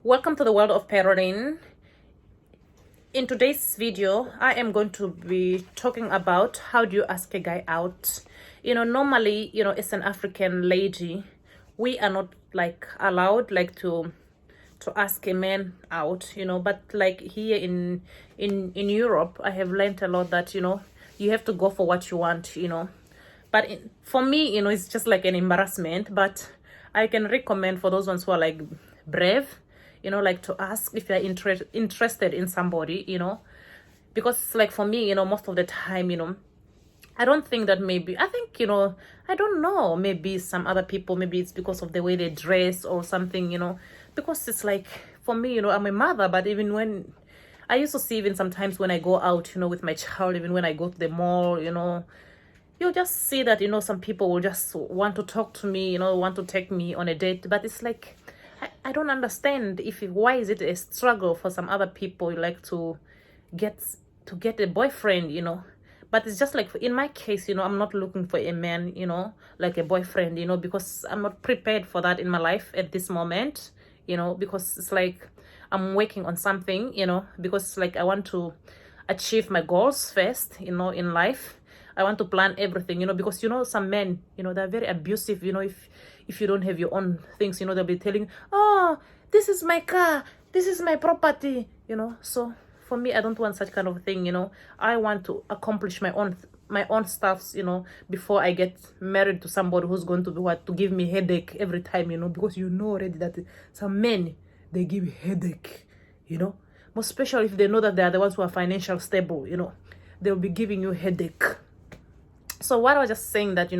Welcome to the world of parenting. In today's video, I am going to be talking about how do you ask a guy out. Normally, as an African lady, we are not like allowed like to ask a man out, but like here in Europe, I have learned a lot that you have to go for what you want, but for me, it's just like an embarrassment, but I can recommend for those ones who are like brave, like to ask if you're interested in somebody, because like for me, most of the time, I don't think that maybe, I think, I don't know, maybe some other people, maybe it's because of the way they dress or something, because it's like, for me, I'm a mother, but even when, I used to see even sometimes when I go out, with my child, even when I go to the mall, you'll just see that, some people will just want to talk to me, want to take me on a date, but it's like, I don't understand why is it a struggle for some other people like get get a boyfriend, but it's just like in my case, I'm not looking for a man, like a boyfriend, because I'm not prepared for that in my life at this moment, because it's like I'm working on something, because like I want to achieve my goals first, in life. I want to plan everything, because some men, they're very abusive, if you don't have your own things, they'll be telling, oh, this is my car, this is my property, so for me, I don't want such kind of thing, I want to accomplish my own stuffs, before I get married to somebody who's going to be what to give me headache every time, because already that some men, they give headache, most especially if they know that they are the ones who are financially stable, they'll be giving you headache. So what I was just saying that,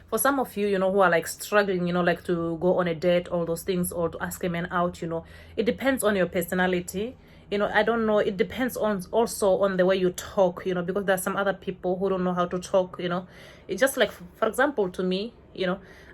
for some of you, who are like struggling, like to go on a date, all those things, or to ask a man out, it depends on your personality. I don't know, it depends on also on the way you talk, because there are some other people who don't know how to talk, it's just like, for example, to me,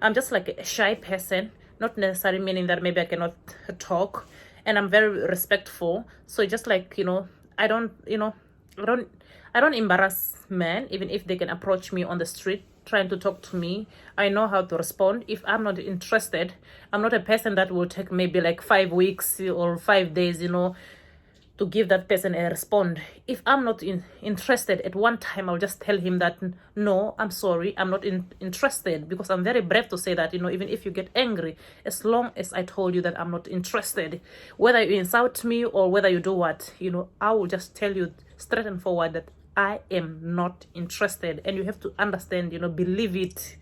I'm just like a shy person, not necessarily meaning that maybe I cannot talk, and I'm very respectful. So just like, I don't, I don't I don't embarrass men, even if they can approach me on the street trying to talk to me. I know how to respond. If I'm not interested, I'm not a person that will take maybe like 5 weeks or 5 days, to give that person a respond. If I'm not interested at one time, I'll just tell him that no, I'm sorry, I'm not interested, because I'm very brave to say that, even if you get angry, as long as I told you that I'm not interested, whether you insult me or whether you do what, I will just tell you straight and forward that I am not interested, and you have to understand, believe it.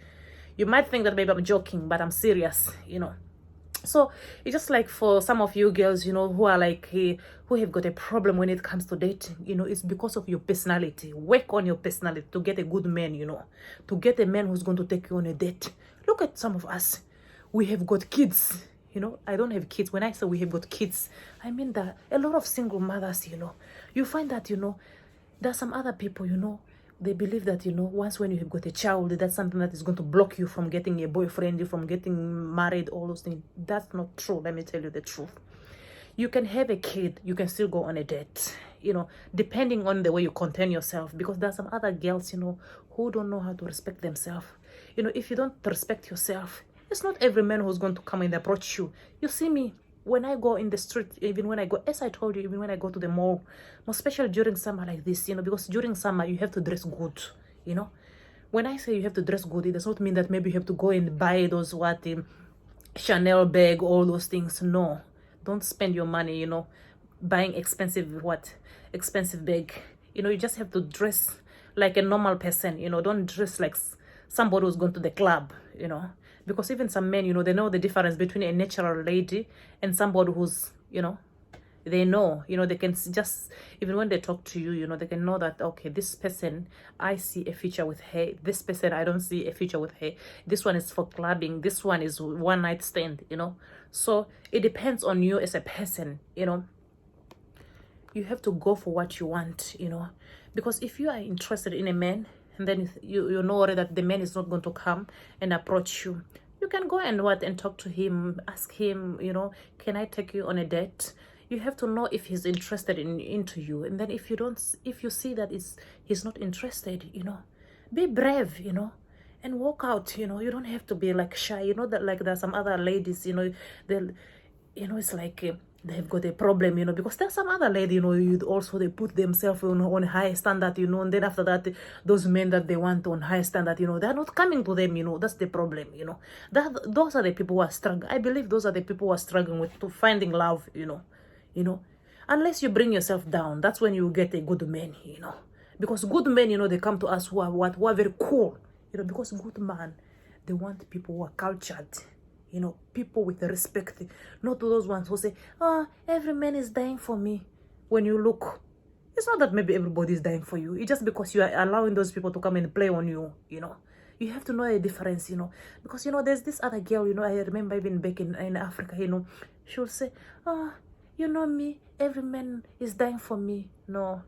You might think that maybe I'm joking, but I'm serious, so it's just like for some of you girls, who are like, who have got a problem when it comes to dating, it's because of your personality. Work on your personality to get a good man, to get a man who's going to take you on a date. Look at some of us. We have got kids, I don't have kids. When I say we have got kids, I mean that a lot of single mothers, you find that, there's some other people, they believe that, once when you have got a child, that's something that is going to block you from getting a boyfriend, from getting married, all those things. That's not true. Let me tell you the truth. You can have a kid, you can still go on a date, depending on the way you contain yourself, because there's some other girls, who don't know how to respect themselves. If you don't respect yourself, it's not every man who's going to come and approach you. You see me, when I go in the street, even when I go, as I told you, even when I go to the mall, especially during summer like this, because during summer you have to dress good, when I say you have to dress good, it does not mean that maybe you have to go and buy those Chanel bag, all those things. No, don't spend your money, buying expensive bag. You just have to dress like a normal person. Don't dress like somebody who's going to the club. Because even some men, they know the difference between a natural lady and somebody who's, they know, they can just, even when they talk to you, they can know that, okay, this person, I see a future with her. This person, I don't see a future with her. This one is for clubbing. This one is one night stand, So it depends on you as a person, You have to go for what you want, Because if you are interested in a man, and then you know already that the man is not going to come and approach you, you can go and talk to him, ask him, can I take you on a date? You have to know if he's interested into you. And then if you see that he's not interested, be brave, and walk out. You don't have to be like shy. That like there's some other ladies, they'll, it's like they've got a problem, you know, because there's some other lady, you know, also they put themselves on high standard, you know, and then after that, those men that they want on high standard, you know, they're not coming to them, you know. That's the problem, you know. Those are the people who are struggling. I believe those are the people who are struggling with to finding love, you know. Unless you bring yourself down, that's when you get a good man, you know. Because good men, you know, they come to us who are very cool, you know, because good man, they want people who are cultured, you know, people with respect, not to those ones who say, oh, every man is dying for me. When you look, it's not that maybe everybody is dying for you. It's just because you are allowing those people to come and play on you, you know. You have to know a difference, you know. Because, you know, there's this other girl, you know, I remember even back in Africa, you know, she will say, oh, you know me, every man is dying for me. No,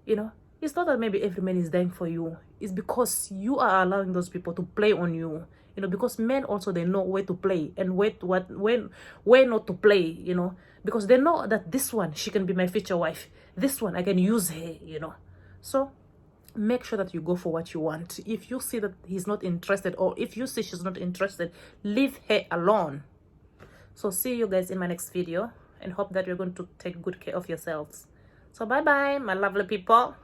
you know, it's not that maybe every man is dying for you. It's because you are allowing those people to play on you. You know, because men also, they know where to play and where not to play, you know, because they know that this one, she can be my future wife. This one, I can use her, you know. So make sure that you go for what you want. If you see that he's not interested, or if you see she's not interested, leave her alone. So see you guys in my next video, and hope that you're going to take good care of yourselves. So bye bye, my lovely people.